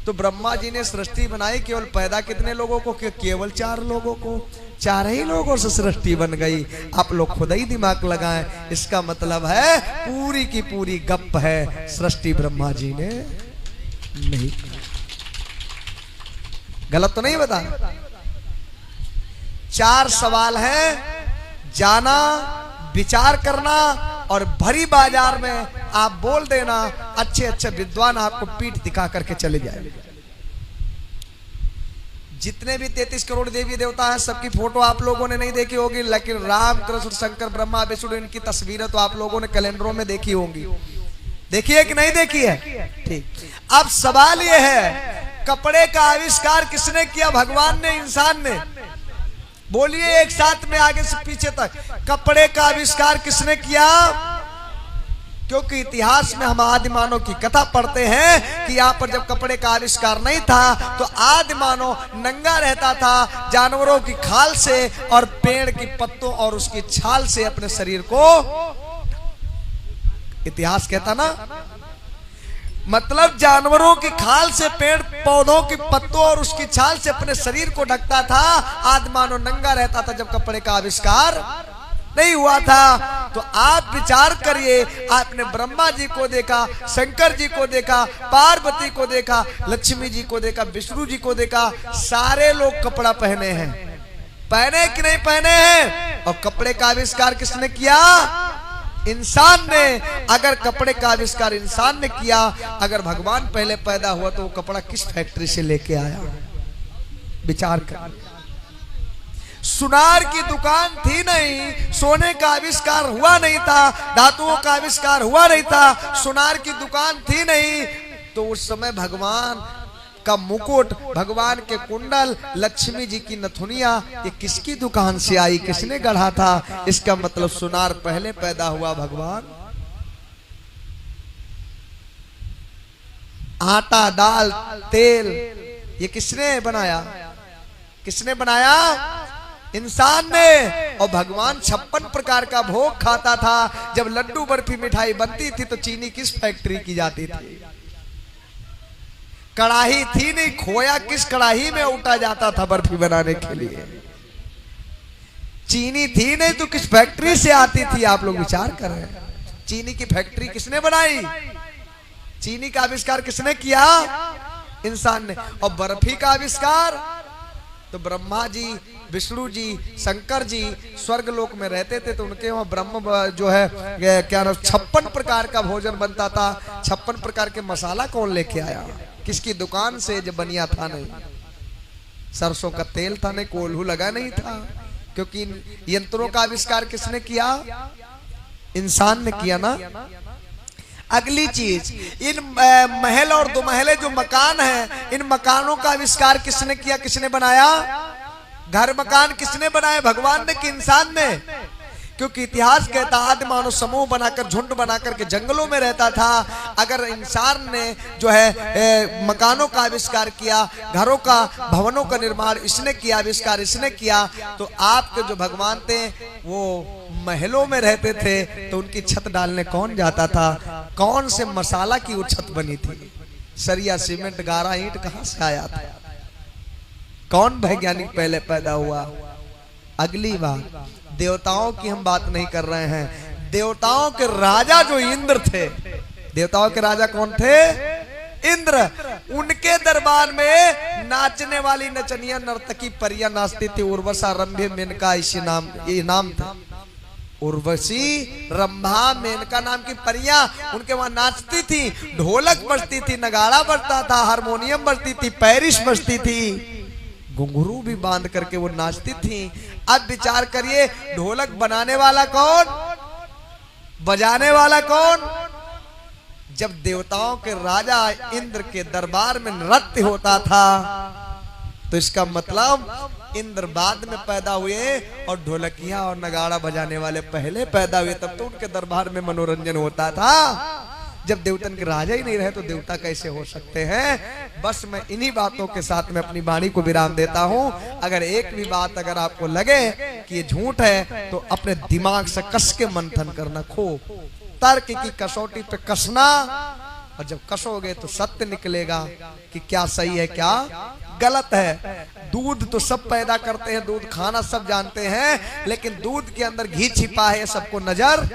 तो ब्रह्मा जी ने सृष्टि बनाई केवल पैदा कितने लोगों को? केवल 4 लोगों को। 4 ही लोगों से सृष्टि बन गई। आप लोग खुद ही दिमाग लगाएं। इसका मतलब है पूरी की पूरी गप है, सृष्टि ब्रह्मा जी ने नहीं। गलत तो नहीं बता? 4 सवाल हैं, जाना, विचार करना और भरी बाजार में आप बोल देना, अच्छे अच्छे विद्वान आपको पीठ दिखा करके चले जाए। जितने भी 33 करोड़ देवी देवता हैं सबकी फोटो आप लोगों ने नहीं देखी होगी, लेकिन राम, कृष्ण, शंकर, ब्रह्मा, विष्णु इनकी तस्वीरें तो आप लोगों ने कैलेंडरों में देखी होंगी। देखी है कि नहीं देखी है? ठीक। अब सवाल यह है, कपड़े का आविष्कार किसने किया? भगवान ने, इंसान ने? बोलिए एक साथ में आगे से पीछे तक, कपड़े का आविष्कार किसने किया? क्योंकि इतिहास में हम आदि मानव की कथा पढ़ते हैं कि यहाँ पर जब कपड़े का आविष्कार नहीं था तो आदि मानव नंगा रहता था, जानवरों की खाल से और पेड़ की पत्तों और उसकी छाल से अपने शरीर को, इतिहास कहता ना, मतलब जानवरों की खाल से, पेड़ पौधों की पत्तों और उसकी छाल से अपने शरीर को ढकता था। आदि मानव नंगा रहता था जब कपड़े का आविष्कार नहीं हुआ था। तो आप विचार करिए, आपने ब्रह्मा जी को देखा, शंकर जी को देखा, पार्वती को देखा, लक्ष्मी जी को देखा, विष्णु जी को देखा, सारे लोग कपड़ा पहने हैं। पहने कि नहीं पहने हैं? और कपड़े का आविष्कार किसने किया? इंसान ने। अगर कपड़े का आविष्कार इंसान ने किया, अगर भगवान पहले पैदा हुआ तो वो कपड़ा किस फैक्ट्री से लेके आया? विचार कर। सुनार की दुकान थी नहीं, सोने का आविष्कार हुआ नहीं था, धातुओं का आविष्कार हुआ नहीं था, सुनार की दुकान थी नहीं, तो उस समय भगवान का मुकुट, भगवान के कुंडल, लक्ष्मी जी की नथुनिया, ये किसकी दुकान से आई? किसने गढ़ा था? इसका मतलब सुनार पहले पैदा हुआ। भगवान आटा, दाल, तेल ये किसने बनाया? किसने बनाया? इंसान ने। और भगवान 56 प्रकार का भोग खाता था। जब लड्डू, बर्फी, मिठाई बनती थी तो चीनी किस फैक्ट्री की जाती थी? कढ़ाई थी नहीं, खोया किस कढ़ाई में उठा जाता था बर्फी बनाने के लिए? चीनी थी नहीं तो किस फैक्ट्री से आती थी? आप लोग विचार कर रहे हैं। चीनी की फैक्ट्री किसने बनाई? चीनी का आविष्कार किसने किया? इंसान ने। और बर्फी का आविष्कार तो ब्रह्मा जी, विष्णु जी, शंकर जी स्वर्ग लोक में रहते थे, तो उनके वहां ब्रह्म जो है क्या नाम, 56 प्रकार का भोजन बनता था। 56 प्रकार के मसाला कौन लेके आया? किसकी दुकान से? जब बनिया था नहीं, सरसों का तेल था नहीं, कोल्हू लगा नहीं था। क्योंकि यंत्रों का आविष्कार किसने किया? इंसान ने किया ना। अगली चीज, इन महल और 2 महले जो मकान हैं, इन मकानों का आविष्कार किसने किया? किसने बनाया? घर मकान किसने बनाए? भगवान ने कि इंसान ने? क्योंकि इतिहास कहता आदि मानव समूह बनाकर, झुंड बनाकर के जंगलों में रहता था। अगर इंसान ने जो है मकानों का आविष्कार किया, घरों का, भवनों का निर्माण इसने किया, आविष्कार इसने किया, तो आपके जो भगवान थे वो महलों में रहते थे, तो उनकी छत डालने कौन जाता था? कौन से मसाला की वो छत बनी थी? सरिया, सीमेंट, गारा, ईंट कहां से आया था? कौन वैज्ञानिक पहले पैदा हुआ? अगली बात, देवताओं की हम बात नहीं कर रहे हैं। देवताओं के राजा जो इंद्र थे, देवताओं के राजा कौन थे? इंद्र। उनके दरबार में नाचने वाली नचनिया, नर्तकी, परियां नाचती थी। उर्वशा, रंभे, मेनका, इसी नाम, ये नाम था। उर्वशी, रंभा, मेनका नाम की परियां उनके वहां नाचती थी। ढोलक बजती थी, नगाड़ा बजता था, हारमोनियम बजती थी, पैरिश बजती थी, घुंघरू भी बांध करके वो नाचती थी। अब विचार करिए, ढोलक बनाने वाला कौन? बजाने वाला कौन? जब देवताओं के राजा इंद्र के दरबार में नृत्य होता था, तो इसका मतलब इंद्र बाद में पैदा हुए और ढोलकिया और नगाड़ा बजाने वाले पहले पैदा हुए। तब तो उनके दरबार में मनोरंजन होता था। जब देवतन के राजा ही नहीं रहे तो देवता कैसे हो सकते हैं? बस मैं इन्हीं बातों के साथ में अपनी वाणी को विराम देता हूं। अगर एक भी बात अगर आपको लगे कि ये झूठ है तो अपने दिमाग से कस के मंथन करना, खो तर्क की कसौटी पे कसना, और जब कसोगे तो सत्य निकलेगा कि क्या सही है क्या गलत है। दूध तो सब पैदा करते हैं, दूध खाना सब जानते हैं, लेकिन दूध के अंदर घी छिपा है सबको नजर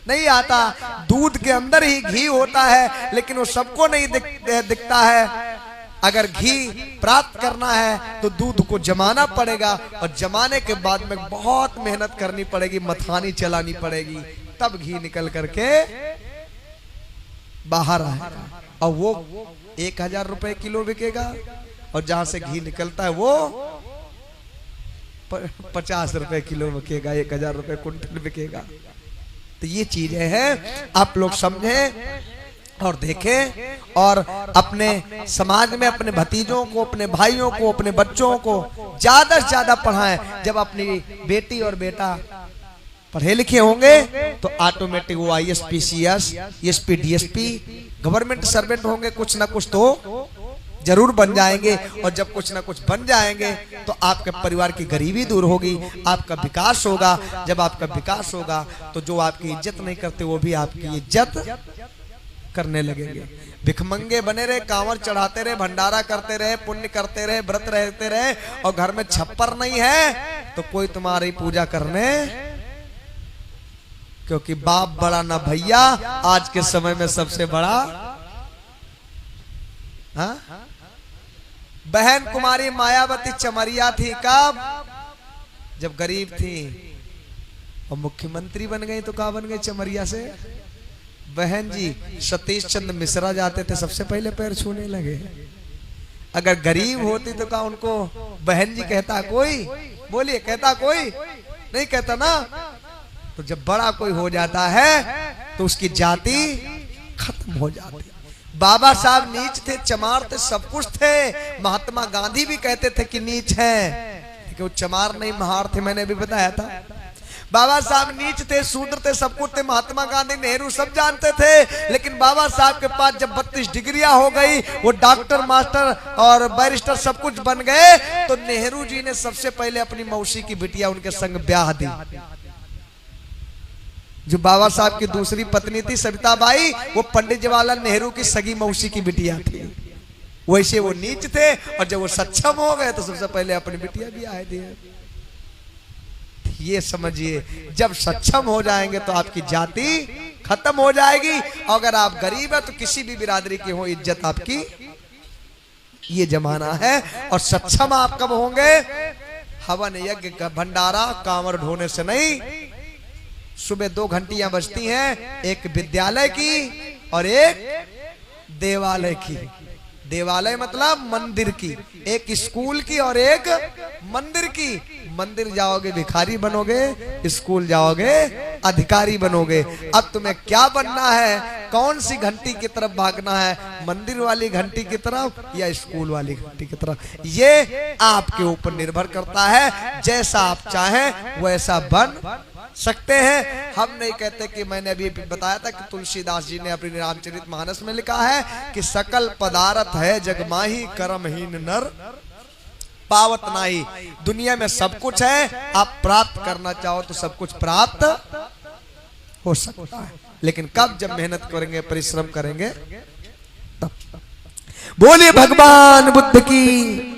नहीं आता। दूध के अंदर ही घी होता है, लेकिन वो सबको नहीं दिखता है। अगर घी प्राप्त करना है तो दूध को जमाना पड़ेगा, और जमाने के बाद में बहुत मेहनत करनी पड़ेगी, मथानी चलानी पड़ेगी, तब घी निकल करके बाहर आएगा। और वो 1000 रुपए किलो बिकेगा, और जहां से घी निकलता है वो 50 रुपए किलो बिकेगा, 1000 रुपए कुंटल बिकेगा। तो ये चीजें हैं, आप लोग समझें और देखें, और अपने समाज में अपने भतीजों को, अपने भाइयों को, अपने बच्चों को ज्यादा से ज्यादा पढ़ाएं। जब अपनी बेटी और बेटा पढ़े लिखे होंगे तो ऑटोमेटिक वो IAS PCS ESP DSP government servant होंगे, कुछ ना कुछ तो जरूर बन जाएंगे। और जब कुछ ना कुछ बन जाएंगे तो आपके परिवार की गरीबी दूर होगी, आपका विकास होगा। जब आपका विकास होगा तो जो आपकी इज्जत नहीं करते वो भी आपकी इज्जत करने लगेंगे। भिखमंगे बने रहे, कांवर चढ़ाते रहे, भंडारा करते रहे, पुण्य करते रहे, व्रत रहते रहे, और घर में छप्पर नहीं है तो कोई तुम्हारी पूजा करने, क्योंकि बाप बड़ा ना भैया आज के समय में सबसे बड़ा। हाँ? बहन कुमारी मायावती चमरिया थी कब? जब गरीब थी, और मुख्यमंत्री बन गई तो कहाँ बन गई? चमरिया से। बहन जी सतीश चंद्र मिश्रा जाते थे, सबसे पहले पैर छूने लगे। अगर गरीब होती तो क्या उनको बहन जी कहता कोई? बोलिए, कहता कोई? नहीं कहता ना। तो जब बड़ा कोई हो जाता है तो उसकी जाति खत्म हो जाती। बाबा साहब नीच थे, चमार थे, सब कुछ थे। महात्मा गांधी भी कहते थे कि नीच है, कि वो चमार नहीं महार थे, मैंने अभी बताया था। बाबा साहब नीच थे, शूद्र थे, सब कुछ थे। महात्मा गांधी, नेहरू सब जानते थे, लेकिन बाबा साहब के पास जब 32 डिग्रियां हो गई, वो डॉक्टर, मास्टर और बैरिस्टर सब कुछ बन गए, तो नेहरू जी ने सबसे पहले अपनी मौसी की बिटिया उनके संग ब्याह दी। जो बाबा साहब की दूसरी पत्नी थी सविताबाई, वो पंडित जवाहरलाल नेहरू की सगी मौसी की बिटिया थी। वैसे वो नीच थे, और जब वो सक्षम हो गए तो सबसे पहले अपनी बिटिया भी आए दिए। ये समझिए, जब सक्षम हो जाएंगे तो आपकी जाति खत्म हो जाएगी। अगर आप गरीब है तो किसी भी बिरादरी के हो, इज्जत आपकी। ये जमाना है। और सक्षम आप कब होंगे? हवन यज्ञ का भंडारा कांवर ढोने से नहीं। सुबह 2 घंटियां बजती हैं, एक विद्यालय की और एक देवालय की। देवालय मतलब मंदिर की, एक स्कूल की और एक मंदिर की। मंदिर जाओगे भिखारी बनोगे, स्कूल जाओगे अधिकारी बनोगे। अब तुम्हें क्या बनना है? कौन सी घंटी की तरफ भागना है? मंदिर वाली घंटी की तरफ या स्कूल वाली घंटी की तरफ? ये आपके ऊपर निर्भर करता है। जैसा आप चाहें वैसा बन सकते हैं। हम नहीं कहते कि, मैंने अभी बताया था कि तुलसीदास जी ने अपनी रामचरितमानस में लिखा है कि सकल पदार्थ है जगमाही, कर्महीन नर पावत नाही। दुनिया में सब कुछ है, आप प्राप्त करना चाहो तो सब कुछ प्राप्त हो सकता है, लेकिन कब? जब मेहनत करेंगे, परिश्रम करेंगे तब। बोलिए भगवान बुद्ध की।